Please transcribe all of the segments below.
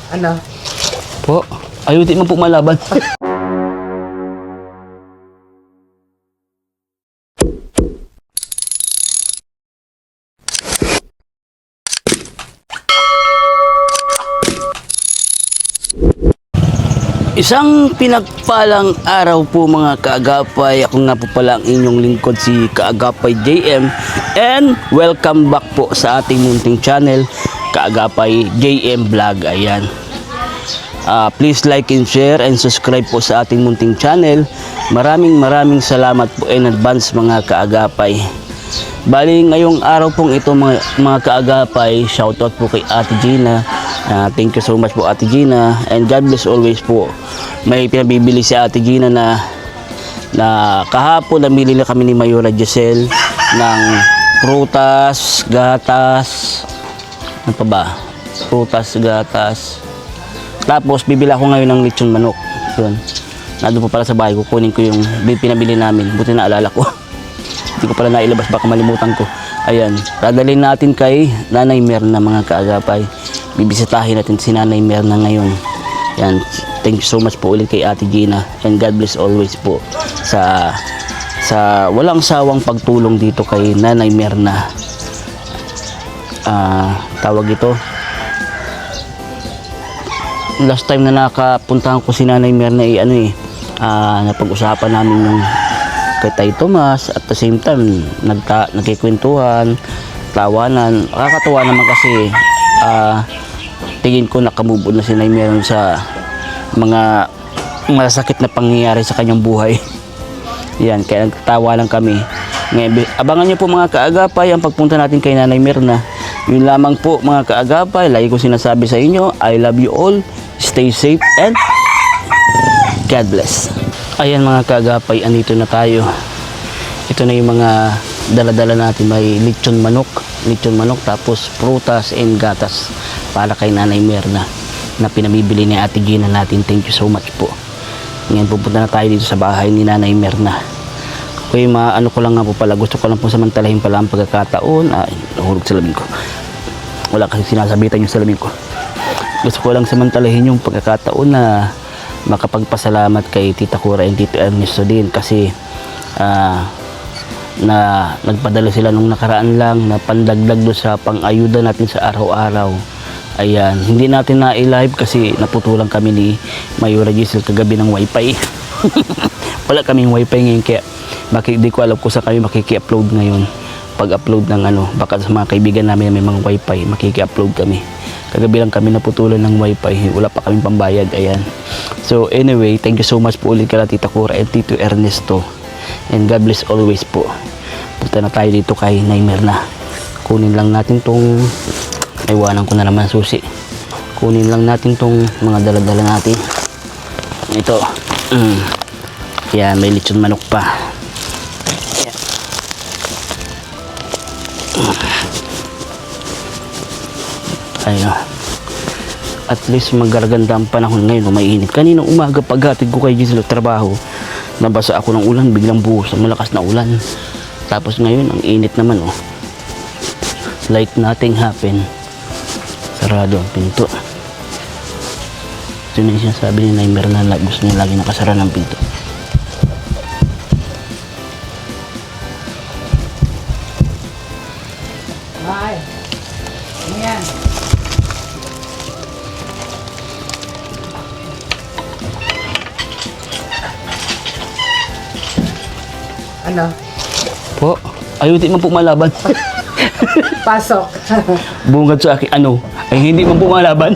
Ano? Po, ayaw di man po malaban. Isang pinagpalang araw po mga kaagapay. Ako nga po pala ang inyong lingkod si Kaagapay JM. And welcome back po sa ating munting channel, Kaagapay JM Vlog. Ayan. Please like and share and subscribe po sa ating munting channel. Maraming salamat po in advance mga kaagapay. Bali ngayong araw pong ito mga kaagapay, shoutout po kay Ate Gina. Thank you so much po Ate Gina, and God bless always po. May pinabibili si Ate Gina na kahapon namili na kami ni Mayora Giselle ng prutas, gatas, ano pa ba? Prutas, gatas. Tapos bibili ako ngayon ng lechon manok. Yun. Nandun po pala sa bahay, kukunin ko yung pinabili namin. Buti na alala ko. Hindi ko pala nailabas, baka malimutan ko. Ayan, dadalhin natin kay Nanay Merna mga kaagapay. Bibisitahin natin si Nanay Merna ngayon. Ayan, thank you so much po ulit kay Ate Gina, and God bless always po sa walang sawang pagtulong dito kay Nanay Merna. Tawag ito, last time na nakapuntahan ko si Nanay Merna napag-usapan namin yung kay Tay Tomas, at the same time nagkikwentuhan, tawanan. Nakakatuwa naman kasi tingin ko nakamove on na si Nanay Merna sa mga masakit na pangyayari sa kanyang buhay. Yan, kaya nagtawa lang kami. Ngayon, abangan nyo po mga kaagapay ang pagpunta natin kay Nanay Merna. Yun lamang po mga kaagapay, lagi ko sinasabi sa inyo, I love you all, stay safe, and God bless. Ayan mga kaagapay, andito na tayo. Ito na yung mga dala-dala natin. May lechon manok, tapos prutas and gatas para kay Nanay Merna na pinabibili ni Ate Gina natin. Thank you so much po. Ngayon pupunta na tayo dito sa bahay ni Nanay Merna. Okay, ano ko lang nga po pala, gusto ko lang po samantalahin pala ang pagkakataon. Nahulog sa lamin ko. Wala kasi sinasabitan yung salamin ko. Gusto ko lang samantalahin yung pagkakataon na makapagpasalamat kay Tita Cora and Tito Ernesto din, kasi na nagpadala sila nung nakaraan lang na pandagdag do sa pang-ayuda natin sa araw-araw. Ayan, hindi natin na-live kasi naputulan kami ni Mayora Giselle kagabi ng wifi. Wala kaming wifi ngayon, kaya di ko alam kung saan kami makiki-upload ngayon. Pag-upload ng baka sa mga kaibigan namin may mga wifi, makiki-upload kami. Kagabi lang kami naputulan ng wifi, wala pa kaming pambayad. Ayan. So anyway, thank you so much po ulit kala Tita Cora and Tito Ernesto, and God bless always po. Punta na tayo dito kay Nanay Merna. Kunin lang natin tong, iwanan ko na naman susi. Kunin lang natin tong mga dala-dala natin. Ito. Yan, may lechon manok pa. Ayun. At least magaganda ang panahon ngayon, mainit. Kanina umaga paghatid ko kay Giselle trabaho, nabasa ako ng ulan, biglang buhos ang malakas na ulan. Tapos ngayon ang init naman like nothing happened. Sarado ang pinto. Ito na yung sinasabi ni Nanay Merna na gusto niya lagi nakasara ng pinto. Ay, ayan. Ano? Po, ayaw di man po malaban. Pasok. Bungad sa akin, ay hindi man po malaban.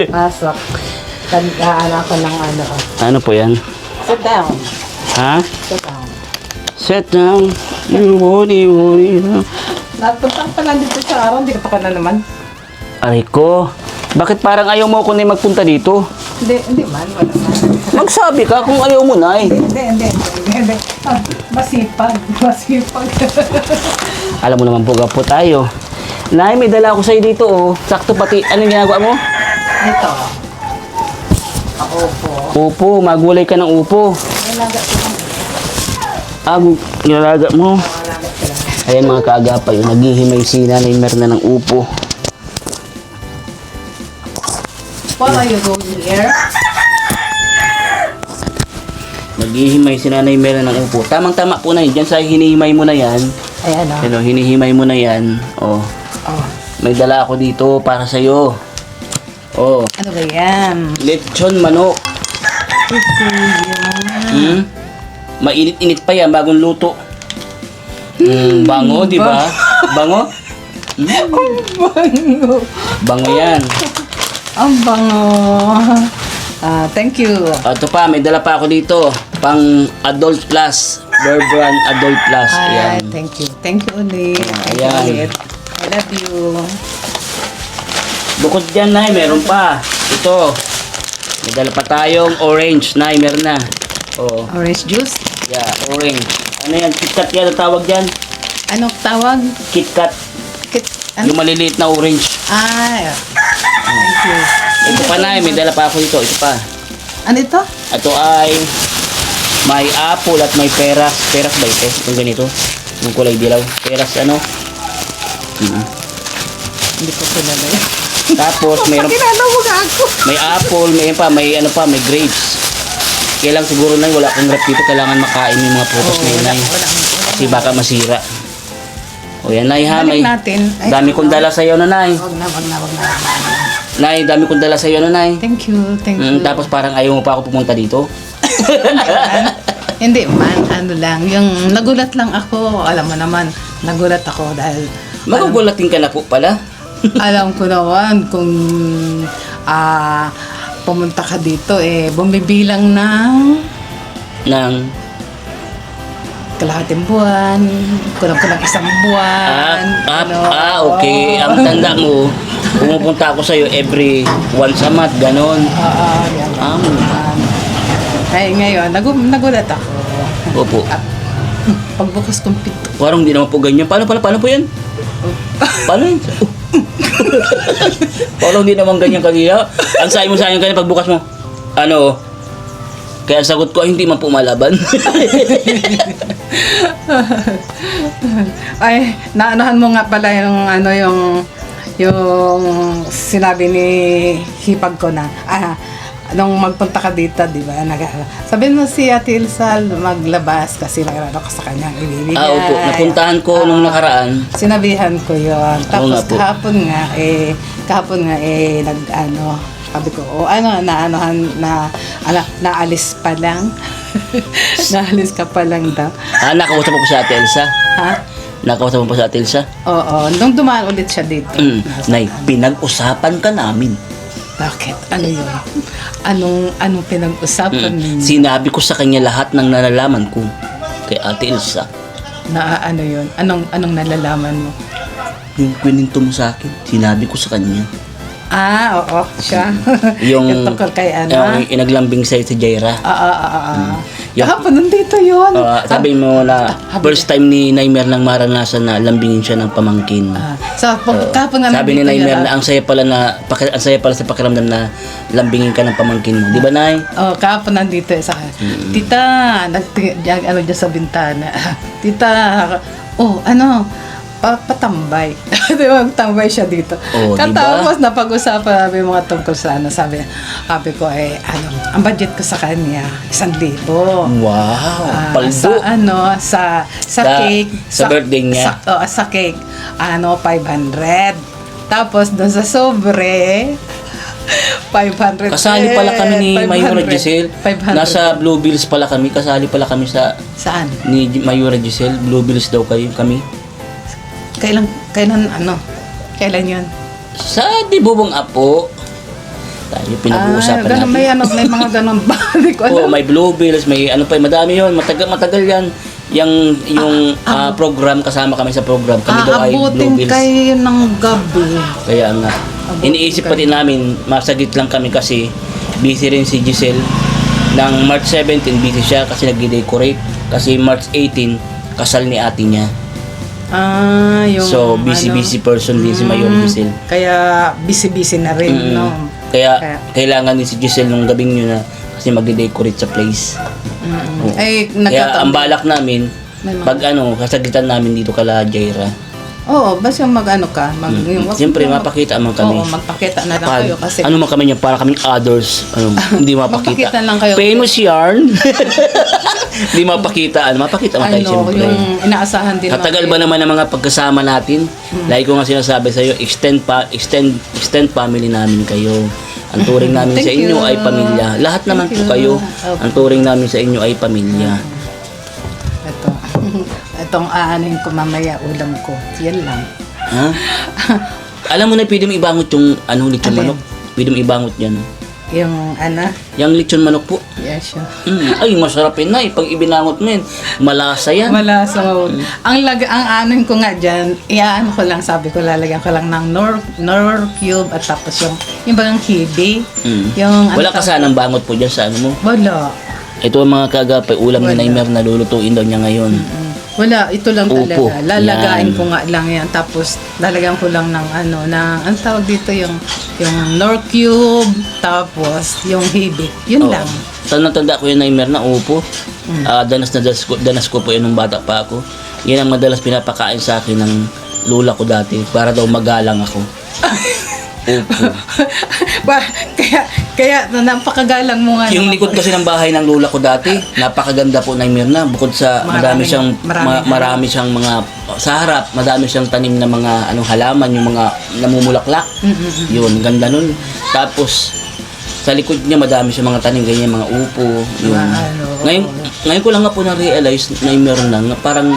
Pasok. Ano ako ng Ano po yan? Sit down. Ha? Sit down. Sit down. You worry. Nagpunta pa lang dito sa araw, hindi ka pa na naman. Aray ko, bakit parang ayaw mo ako na magpunta dito? Hindi man, wala man. Magsabi ka kung ayaw mo na Hindi. Masipag. Alam mo naman po, gapo tayo. Nay, may dala ako sa'yo dito Sakto pati, anong ginagawa mo? Ito. Ako po. Upo, magulay ka ng upo. Nilaga ko. Nilalaga mo. Ayan mga kaagapay, naghihimay si Nanay Merna ng upo. What are you doing here? Maghihimay si Nanay Mela ng upo. Tamang-tama po na yun. Diyan sa hinihimay mo na yan. Ayan o. Hello, hinihimay mo na yan. Oh. Oh. May dala ako dito para sa'yo. Oh. Ano ba yan? Lechon manok. Ay, kuya. Mainit-init pa yan, bagong luto. Bango, di ba? Bango? Bango. Bango yan. Ang bango. Thank you. Ito pa, may dala pa ako dito. Pang Adult Plus. Bear Brand Adult Plus. Ay, Ayan. thank you. Thank you ulit. Thank you Ayan. ulit. I love you. Bukod dyan, Nay, meron pa. Ito. May dala pa tayong orange. Nay, meron na. Oh, Orange juice? yeah, orange. Ano yan? KitKat yan ang tawag dyan? Anong tawag? KitKat. Ano? Yung maliliit na orange. Ay, thank you. Ito pa, Nay. May dala pa ako dito. Ito pa. Ano ito? Ito ay may apple at may peras. Peras ba ito? Yung ganito. Yung kulay dilaw. Peras ano? Hindi ko kilala yun. Tapos mayroon Kilala mo ka ako. may apple, may ano pa, may grapes. Kailang siguro na wala akong grapes dito. Kailangan makain yung mga prutas na yun, Nay. Kasi baka masira. O yan, Nay, ha? Balik May natin. Ay, dami kong dala sa iyo, Nay. Wag na. Nay, dami kong dala sa iyo, Nay. Thank you, thank you. Tapos parang ayaw mo pa ako pumunta dito. Hindi man, ano lang, yung nagulat lang ako, alam mo naman, nagulat ako dahil Magugulatin ka na po pala. alam ko naman kung pumunta ka dito, bumibilang ng Nang kalahating buwan, kulang-kulang isang buwan. okay. Ang tanda mo, pumupunta ako sa'yo every once a month, ganon. Yan. Ay, ngayon, nagulat ako. Opo. Pagbukas kong pito. Parang hindi naman po ganyan. Paano po yan? Paano yun? Parang hindi naman ganyan kanina. Ang sayo mo sa akin kanina pagbukas mo. Ano? Kaya sagot ko, hindi man po malaban. Ay, naanohan mo nga pala yung sinabi ni hipag ko na, nung magpunta ka dito, di ba? Sabihin mo si Ate Ilsa maglabas kasi nagrano ka sa kanyang ibibigay. Opo. Napuntahan ko nung nakaraan. Sinabihan ko yun. Tapos nga po. kahapon nga, sabi ko, naalis pa lang. Naalis ka pa lang daw. Nakausap mo po sa Ate Elsa. Ha? Nakausap mo po sa Ate Elsa. Oo, nung dumaan ulit siya dito. Nay, pinag-usapan ka namin. Bakit? Ano yun? Anong pinag-usapan ninyo? Sinabi ko sa kanya lahat ng nalalaman ko kay Ate Elsa. Na ano yun? Anong nalalaman mo? Yung kwininto mo sa akin, sinabi ko sa kanya. Oo, siya. Yung tungkol kay yung inaglambing sa'yo si Jaira. Yung- Kahapon nandito yun. Sabi mo na first time ni Naimer nang maranasan na lambingin siya ng pamangkin. Kahapon nga Sabi ni nandito Naimer yun. na ang saya pala sa pakiramdam na lambingin ka ng pamangkin mo. Di ba, Nay? Kahapon nandito sa Tita, ano dyan sa bintana. Tita, patambay. Di ba, tambay siya dito. Katapos napag-usapan namin mga tungkol sa sabi ko ang budget ko sa kanya, 1,000. Wow, paldo. Sa cake. Sa birthday niya. Sa cake, 500. Tapos doon sa sobre, 500. Kasali pala kami ni 500. Mayura Giselle. 500. Nasa Blue Bills pala kami. Kasali pala kami Saan? ni Mayura Giselle. Blue Bills daw kami. Kailan yun? Sa Dibubong Apo. Tayo pinag-uusapan natin. May mga ganun ba? Hindi ko alam. May Blue Bills, may madami yon. Matagal yan. Yung program, kasama kami sa program. Kami daw ay Blue Aabutin Bills. kayo ng gabi. Kaya nga. Iniisip pa din namin, masagit lang kami kasi busy rin si Giselle. Nang March 17, busy siya kasi nag-decorate. Kasi March 18, kasal ni ate niya. So, busy person din si Mayor Giselle. Kaya busy na rin, no? Kaya kailangan din si Giselle nung gabing yun na kasi magde-decorate sa place. Ay, Kaya ang balak namin, May mga- pag kasagitan namin dito kala Jaira. Oo, basta mag-ano ka. Siyempre, mapakita man kami. Oo, magpakita na lang kayo kasi... Ano man kami niya, para kaming others. Hindi mapakita. Magpakita lang kayo. Famous yarn. Hindi mapakita. Mapakita man tayo, siyempre. Yung inaasahan din. Katagal ba naman ang mga pagkasama natin? Lagi ko nga sinasabi sa iyo, extend family namin kayo. Ang turing namin sa Thank inyo you. ay pamilya. Lahat naman po Thank you. kayo. Ang turing namin sa inyo ay pamilya. Ito. Itong aanin ko mamaya, ulam ko. Yan lang. Ha? Alam mo na, pwede mo ibangot yung lechon Alin? manok. Pwede mo ibangot yan. Yung Yung lechon manok po. yes, siya. Ay, masarap yun na. Pag ibinangot mo yun, malasa yan. Malasa. Ang anin ko nga dyan, iaan ko lang, sabi ko, lalagyan ko lang ng nor cube at tapos yung bagang kibi. Yung, Wala ka sanang bangot po dyan sa ano mo. Wala. Ito ang mga kagapay, ulam ni Wala. Naimer na lulutuin daw niya ngayon. Wala, ito lang Opo, talaga. Lalagain yan. ko nga lang yan. Tapos, lalagyan ko lang ng ang tawag dito yung nor cube, tapos yung hibi. Yun lang. Tanda ko yung Naimer na upo. Danas ko po yun nung bata pa ako. Yan ang madalas pinapakain sa akin ng lula ko dati para daw magalang ako. Upo. kaya napakagalang mo nga. Yung likod kasi ng bahay ng lula ko dati, napakaganda po na Mirna. Bukod sa marami siyang mga sa harap, madami siyang tanim na mga halaman, yung mga namumulaklak. Yun, ganda nun. Tapos sa likod niya madami siyang mga tanim, ganyan mga upo. Yun. Ngayon ko lang nga po na-realize na meron na parang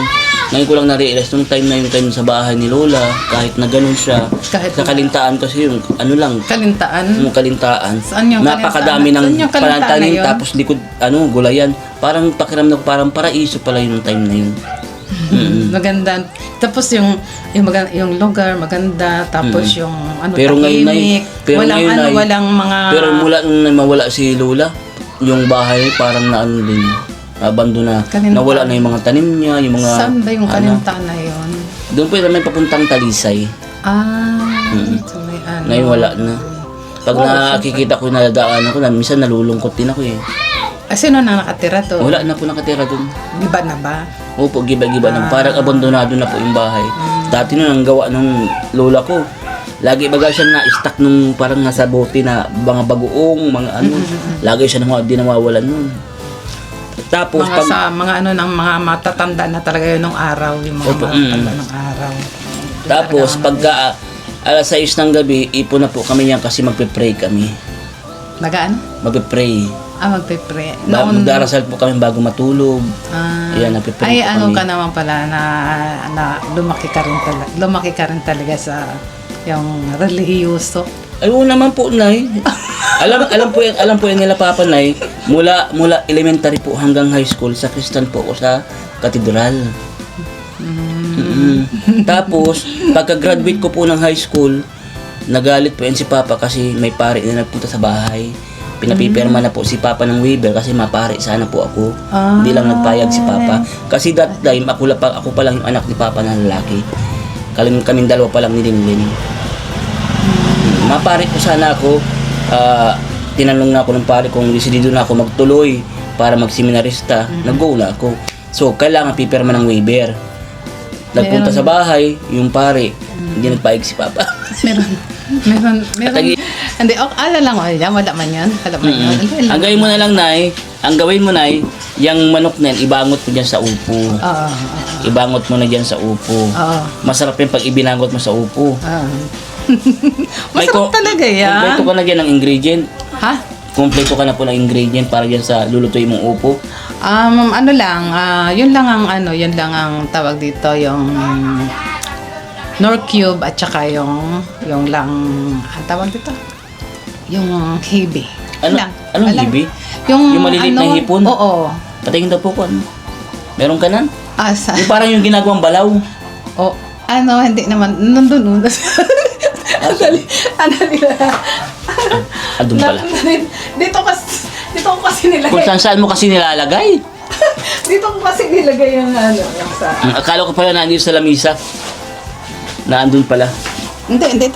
ngayon ko lang na-realize nung time sa bahay ni Lola, kahit na ganun siya, sa kalintaan kasi yung Kalintaan? Yung kalintaan. Saan yung Napakadami kalintaan? ng Saan yung kalintaan palantanin na yun? tapos likod gulayan. Parang pakiramdam ko parang paraiso pala yung time na yun. Maganda. Tapos yung lugar maganda, tapos yung Pero ngayon tahimik. Walang mga Pero mula nung mawala si Lola, yung bahay parang din abandon na. Kalintaan. Nawala na yung mga tanim niya, yung mga saan ba yung kalintaan na yun? Doon po naman papuntang Talisay. So may Ngayon wala na. Pag nakikita ko yung nadadaanan ko, minsan nalulungkot din ako eh. Sino na nakatira to? Wala na po nakatira doon. Iba na ba? Opo, giba-giba na. Parang abandonado na po yung bahay. Dati nun, ang gawa ng lola ko. Lagi baga siya na-stack nung parang nasa bote na mga bagoong, mga Lagi siya di nawawalan nun. Tapos, Mga ng mga matatanda na talaga yun nung araw. Yung mga matatanda ng araw. Tapos, pagka alas 6 ng gabi, ipon na po kami niyan kasi magpe-pray kami. Nagaan? Magpe-pray. Magpe-pray. Magdarasal po kami bago matulog. Ayan, nagpe-pray po kami. Ka naman pala na lumaki ka rin talaga sa yung relihiyoso. Ay, oo naman po, Nay. alam po yan nila Papa, Nay. Mula elementary po hanggang high school, sa Kristan po ako sa katedral. Tapos, pagka-graduate ko po ng high school, nagalit po yan si Papa kasi may pare na nagpunta sa bahay. Pinapipirma na po si Papa ng waiver kasi mapare sana po ako. Hindi lang nagpayag si Papa. Kasi that time, ako pa lang yung anak ni Papa na lalaki. Kaming dalawa pa lang ni Linlin. Mapare ko sana ako. Tinanong na ako ng pare kung desidido na ako magtuloy para magseminarista. Nag-go na ako. So, kailangan pipirma ng waiver. Nagpunta sa bahay, yung pare, hindi nagpayag si Papa. Meron. Hindi, ala lang ako yan. Wala man yan. Ang gawin mo na lang, Nay, yung manok na yan, ibangot mo dyan sa upo. Ibangot mo na dyan sa upo. Masarap yung pag ibinangot mo sa upo. Masarap talaga yan. Kompleto ka na dyan ng ingredient. Ha? Kompleto ka na po ng ingredient para dyan sa lulutuin mong upo. Yun lang ang tawag dito, yung nor cube at saka yung tawag dito, yung hibi. Anong hibi? Yung maliliit na hipon? Oo. Patingin daw po ko. Meron ka nan? Asa? Yung parang yung ginagawang balaw. Hindi naman. Nandun. Andun pala. Dito ko kasi nilagay. Kung saan mo kasi nilalagay. Dito ko kasi nilagay yung yung sa... Akala ko pala nandun sa lamisa. Naandun pala. Hindi.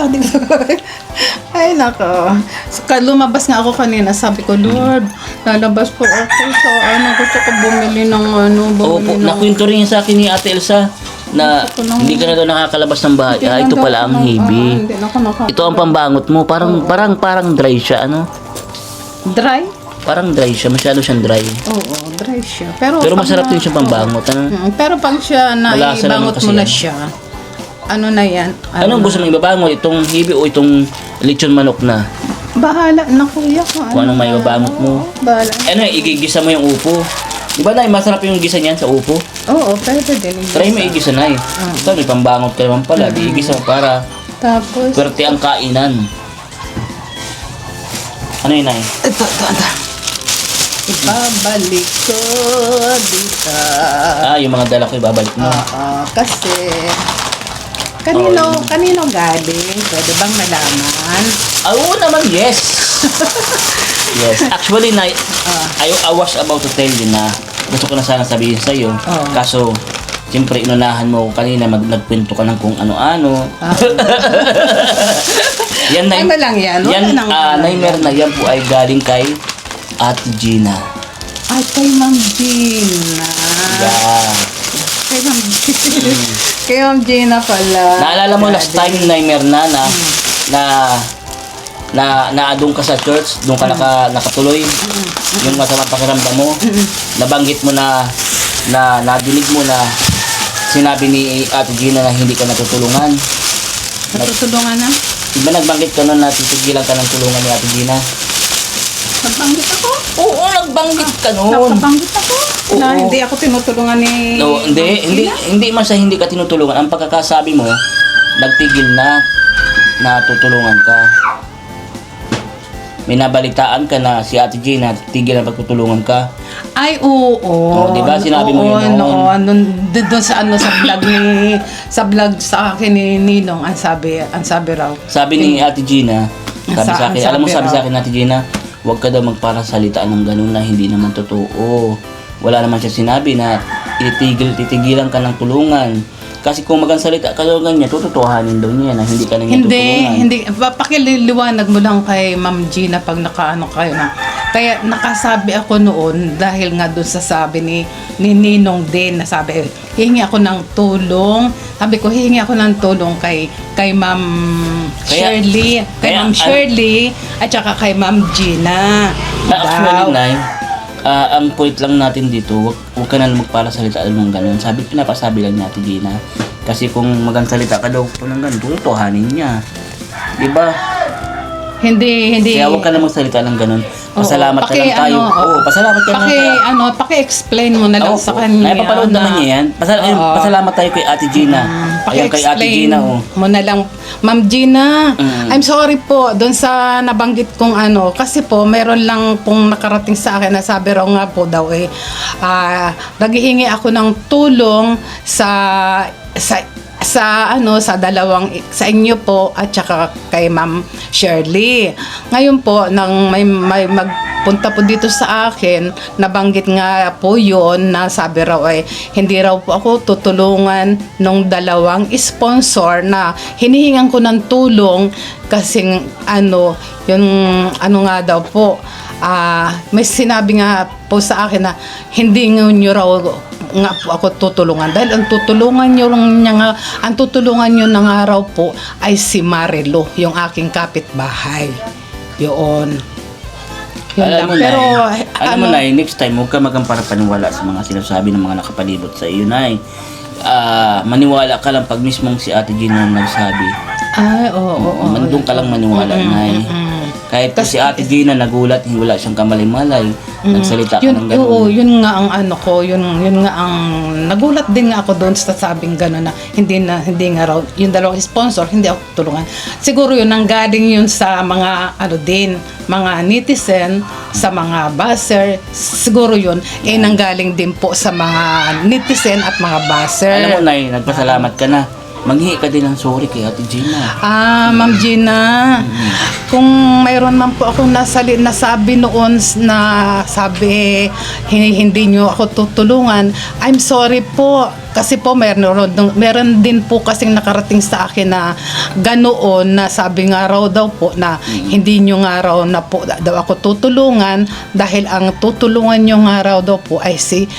Ay, nako. Lumabas nga ako kanina. Sabi ko, Lord, lalabas po ako sa gusto ko bumili ng Opo, nakwento rin sa akin ni Ate Elsa. na hindi ka na daw nakakalabas ng bahay. Ito pala ang hibi. Hindi na ako nakaka- Ito ang pambangot mo. Parang dry siya, ano? Dry? Parang dry siya. Masyado siyang dry. Oo, dry siya. Pero Pero pag masarap na- din siya pambangot, ano? Pero pag siya Malasa naman naibangot kasi mo na yan. siya, ano na yan? Anong gusto mong ibabangot? Itong hibi o itong lechon manok na? Bahala na kuya Kung anong may ibabangot mo. Bahala. Ano, igigisa mo yung upo. Di ba, Nay, masarap yung gisa niyan sa upo? Oo, pwede din. Try mo igisa, Nay. Ito, may pambangot ka naman pala. Di igisa mo para Tapos, swerte ang kainan. Ano yun, Nay? ito. Ibabalik ko dito. Yung mga dala ko ibabalik mo. Kasi, kanino galing? Pwede bang malaman? Oo naman, yes. Yes. Actually, Nay, I was about to tell you na gusto ko na sana sabihin sa iyo. Kaso, siyempre, inunahan mo ko kanina, nagkwento ka ng kung ano-ano. Yan, Nay. Ano lang yan? Wala Yan, nang ano Nightmare na yan po ay galing kay Ate Gina. Ay, kay Ma'am Gina. Yeah. Kay Ma'am Gina. Kay Ma'am Gina pala. Naalala mo last time, Nightmare na doon ka sa church, doon ka nakatuloy, yung masamang pakiramdam mo, nabanggit mo na nadinig mo na sinabi ni Ate Gina na hindi ka natutulungan. Natutulungan na? Diba nagbanggit ka nun na titigilan ka ng tulungan ni Ate Gina? Nagbanggit ako? Oo, nagbanggit ka nun. Nagbanggit ako? Oo. Na hindi ako tinutulungan ni... No, hindi man sa hindi ka tinutulungan. Ang pagkakasabi mo, nagtigil na tutulungan ka. May nabalitaan ka na si Ate Gina, tigil na pagtutulungan ka. Ay, oo. Di ba? Sinabi mo yun noon. Doon sa vlog sa akin ni Ninong, ang sabi raw. Sabi ni Ate Gina, sabi sa akin, alam mo sabi sa akin Ate Gina, huwag ka daw magparasalitaan ng ganun na hindi naman totoo. Wala naman siya sinabi na titigilan ka ng tulungan. Kasi kung magsalita ka daw ganyan, tututuhanin daw niya na hindi ka na niya tutulungan. Hindi. Pakiliwanag mo lang kay Ma'am Gina pag nakaano kayo na. Kaya nakasabi ako noon dahil nga doon sa sabi ni Ninong din na sabi, hihingi ako ng tulong. Sabi ko, hihingi ako ng tulong kay Ma'am Shirley. Kay Ma'am Shirley at saka kay Ma'am Gina. Actually, Nay, ang point lang natin dito, huwag ka na magparasalita ng ganun. Pinapasabi lang ni Ate Gina. Kasi kung magsalita ka daw ng ganun, tutuhanin niya. Diba? Hindi. Kaya huwag ka na magsalita ng ganun. Pasalamat ka lang tayo. Pasalamat ka lang tayo. Paki-explain mo na lang sa kanya. Napapanood naman niya yan. Pasalamat tayo kay Ate Gina. Ayun kay Ate Gina. Mo na lang, Ma'am Gina, I'm sorry po doon sa nabanggit kong kasi po meron lang pong nakarating sa akin na sabi raw nga po daw naghihingi ako ng tulong sa inyo po at saka kay Ma'am Shirley. Ngayon po nang may magpunta po dito sa akin, nabanggit nga po 'yon na sabi raw hindi raw po ako tutulungan nung dalawang sponsor na hinihingan ko ng tulong kasi yung nga daw po may sinabi nga po sa akin na hindi nyo raw nga po ako tutulungan dahil ang tutulungan nyo na nga raw po ay si Marilo, yung aking kapitbahay. Yun lang. Pero alam mo, Nay, next time huwag ka paniwala sa mga sinasabi ng mga nakapalibot sa iyo, Nay. Maniwala ka lang pag mismong si Ate Gina nagsabi. Ay, oo. Doon ka lang maniwala, Nay. Kahit si Ate Gina nagulat, wala siyang kamalay-malay, nagsalita ka ng gano'n. Oo, yun nga ang yun nga ang nagulat din nga ako doon sa sabing gano'n na hindi nga raw yung dalawang sponsor hindi ako tulungan. Siguro yun nanggaling yun sa mga mga netizen, sa mga buzzer. Siguro yun nanggaling din po sa mga netizen at mga buzzer. Alam mo, Nay, nagpasalamat ka na. Manghi ka din ng sorry kay Ate Gina. Ma'am Gina, kung mayroon man po akong nasabi noon na sabi hindi nyo ako tutulungan, I'm sorry po. Kasi po meron din po kasing nakarating sa akin na ganoon na sabi nga raw daw po na hindi nyo nga raw na po daw ako tutulungan dahil ang tutulungan nyo nga raw daw po ay si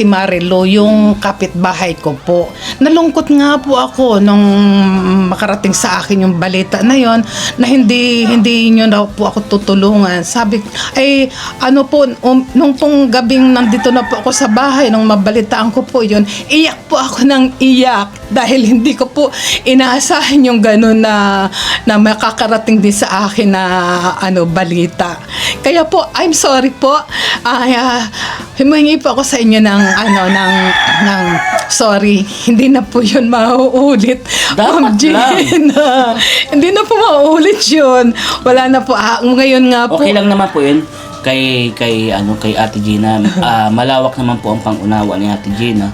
Marilo, yung kapitbahay ko po. Nalungkot nga po ako nung makarating sa akin yung balita na yon na hindi nyo raw po ako tutulungan. Sabi ay nung pong gabing nandito na po ako sa bahay nung mabalitaan ko po yun, iyak po ako ng iyak dahil hindi ko po inaasahan yung gano'n na makakarating din sa akin na balita. Kaya po, I'm sorry po. Humingi po ako sa inyo ng sorry. Hindi na po yun mauulit. Dapat lang. Hindi na po mauulit yun. Wala na po. Ngayon nga po. Okay lang naman po yun. Kay Ate Gina, malawak naman po ang pangunawa ni Ate Gina.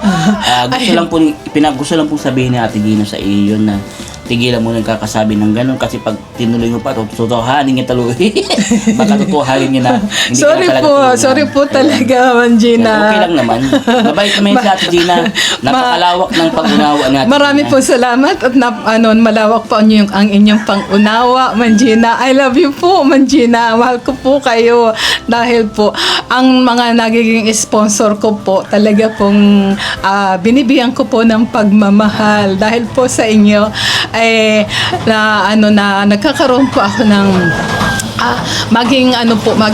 Gusto lang po sabihin ni Ate Gina sa iyo yun na tigilan mo nang kakasabi ng ganun kasi pag tinuloy mo pa, totohanin niya taluhi. Baka totohanin niya na hindi Sorry po talaga, Ma'am Gina. Okay lang naman. Mabait naman si Ate Gina. Napakalawak ng pangunawa ni Ate Marami Gina. po salamat at malawak po ang inyong pangunawa, Ma'am Gina. I love you po, Ma'am Gina. Mahal ko po kayo dahil po ang mga nagiging sponsor ko po talaga pong binibigyan ko po ng pagmamahal dahil po sa inyo na nagkakaroon po ako ng maging ako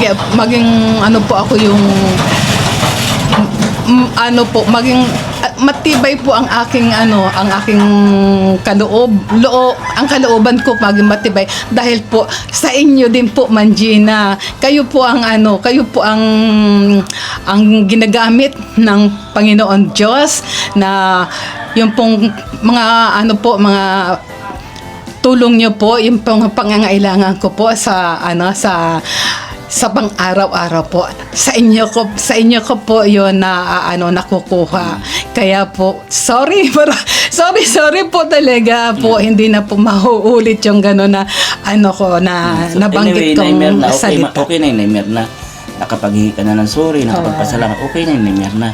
yung maging matibay po ang aking ang kalooban ko maging matibay dahil po sa inyo din po, Ma'am Gina. Kayo po ang ginagamit ng Panginoon Diyos na yung pong mga mga tulong niyo po, yung pangangailangan ko po sa pang-araw-araw po. Sa inyo ko po 'yon na nakukuha. Kaya po, sorry po talaga po, hindi na po mauulit yung gano'n na nabanggit kong salita. Okay na yun, Mirna. Nakapaghingi ka na ng sorry, nakapagpasalamat, okay na yun, Mirna.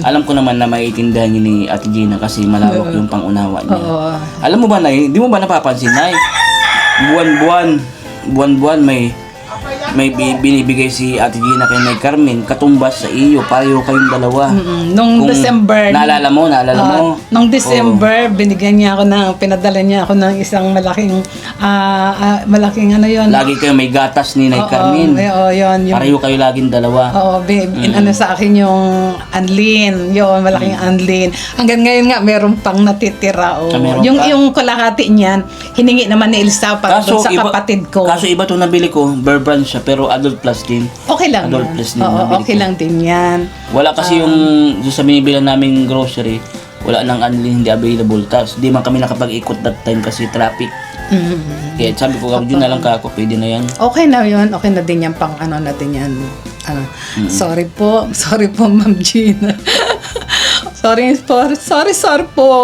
Alam ko naman na maiintindihan niyo ni Ate Gina kasi malawak yung pangunawa niya. Alam mo ba, Nay, di mo ba napapansin, Nay? Buwan-buwan may binibigay si Ate Gina kay Nay Carmen, katumbas sa iyo, pareho kayong dalawa. Nung December. Naalala mo? Nung December, pinadala niya ako ng isang malaking yun. Lagi kayo may gatas ni Nay Carmen. Yun. Pareho kayo laging dalawa. Sa akin yung anlin, yun, malaking anlin. Hanggang ngayon nga, meron pang natitira. Yung kalahati niyan, hiningi naman ni Elsa para sa kapatid ko. Kaso iba to nabili ko, Bear Brand siya, pero adult plus din. Okay lang. Adult plus din. Okay lang din yan. Wala kasi yung sa binibilan naming grocery, wala nang anlin, hindi available. Tapos di man kami nakapag-ikot that time kasi traffic. Kaya sabi ko, yun na lang kako, pwede na yan. Okay na yun. Okay na din yan pang natin yan. Sorry po, Ma'am Gina. Sorry po.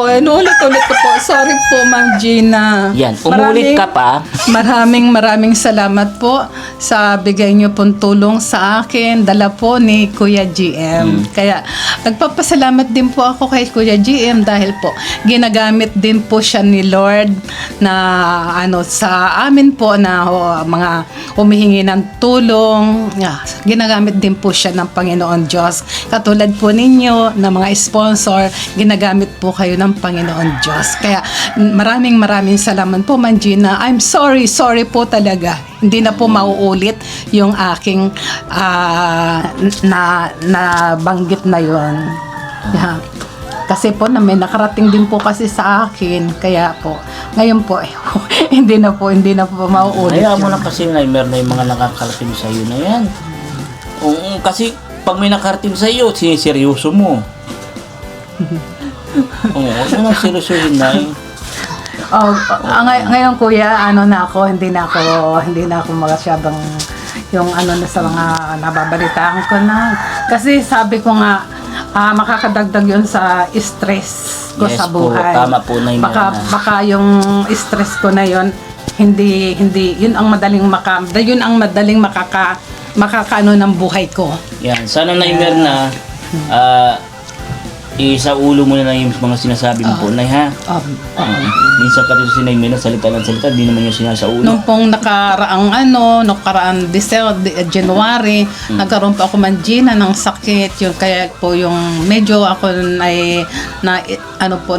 Ulit ko po. Sorry po, Ma'am Gina. Yan, umulit ka pa. Maraming salamat po sa bigay niyo pong tulong sa akin. Dala po ni Kuya GM. Kaya nagpapasalamat din po ako kay Kuya GM dahil po ginagamit din po siya ni Lord na sa amin po na mga humihingi ng tulong. Ginagamit din po siya ng Panginoon Diyos. Katulad po ninyo na mga sponsor, ginagamit po kayo ng Panginoon Diyos. Kaya maraming salamat po, Ma'am Gina. I'm sorry po talaga. Hindi na po mauulit yung aking nabanggit na yun. Kasi po may nakarating din po kasi sa akin. Kaya po, ngayon po, hindi na po mauulit. Hayaan mo na kasi na meron na yung mga nakakarating sa iyo na yan. Kasi pag may nakarating sa iyo, siniseryoso mo. Ano nang seryosohin na yun? Ngayon kuya, hindi na ako masyadong yung na sa mga nababalitaan ko na. Kasi sabi ko nga, makakadagdag yun sa stress ko sa buhay. Tama po na yun. Baka yung stress ko na yun, hindi yun ang madaling makakaano ng buhay ko. Yan, sana na na Isa ulo mo na yung mga sinasabi mo po, Nay, ha? Minsan ka dito si Nay Mena, salita ng salita, di naman yung sinasaulo. Nung pong nakaraang January, nagkaroon pa ako mangina ng sakit. Yung, kaya po yung medyo ako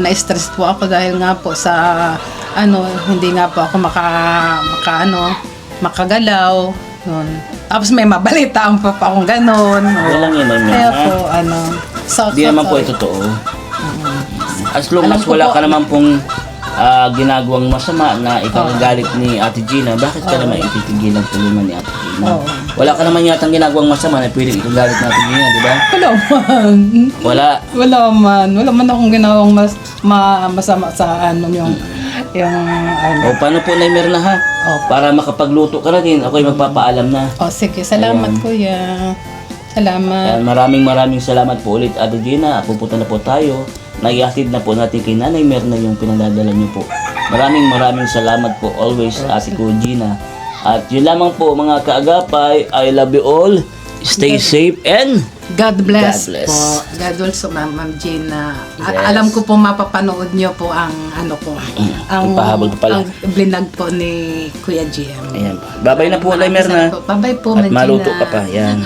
na-stress po ako dahil nga po sa hindi nga po ako makagalaw. Yun. Tapos may mabalitaan pa akong ganon. Walang yun, Nay Mena. Kaya po, Di naman po ito totoo. As long as wala ka naman pong ginagawang masama na ikakagalit ni Ate Gina, bakit ka naman ititigilan tulungan ni Ate Gina? Wala ka naman yatang ginagawang masama na pwede ikagalit ni Ate Gina, di ba? Wala man. Wala man akong ginawang masama sa yung O paano po, Nay Merna, ha? Para makapagluto ka na din, ako'y magpapaalam na. Sige, salamat kuya. Salamat. Maraming salamat po ulit, Ate Gina. Pupunta na po tayo. Nag-ihatid na po natin kay Nanay Merna yung pinagdadala niyo po. Maraming salamat po always, Ate ko Gina. At yun lamang po mga kaagapay. I love you all. Stay safe and God bless, God bless. po. God also, Ma'am Gina. Yes. Alam ko po mapapanood niyo po ang ang pahabol pa pala. ang blinag po ni Kuya GM. ayan. Babay na po, Nay Merna. Bye-bye po, At Ma'am maluto Gina. ka pa. Yan.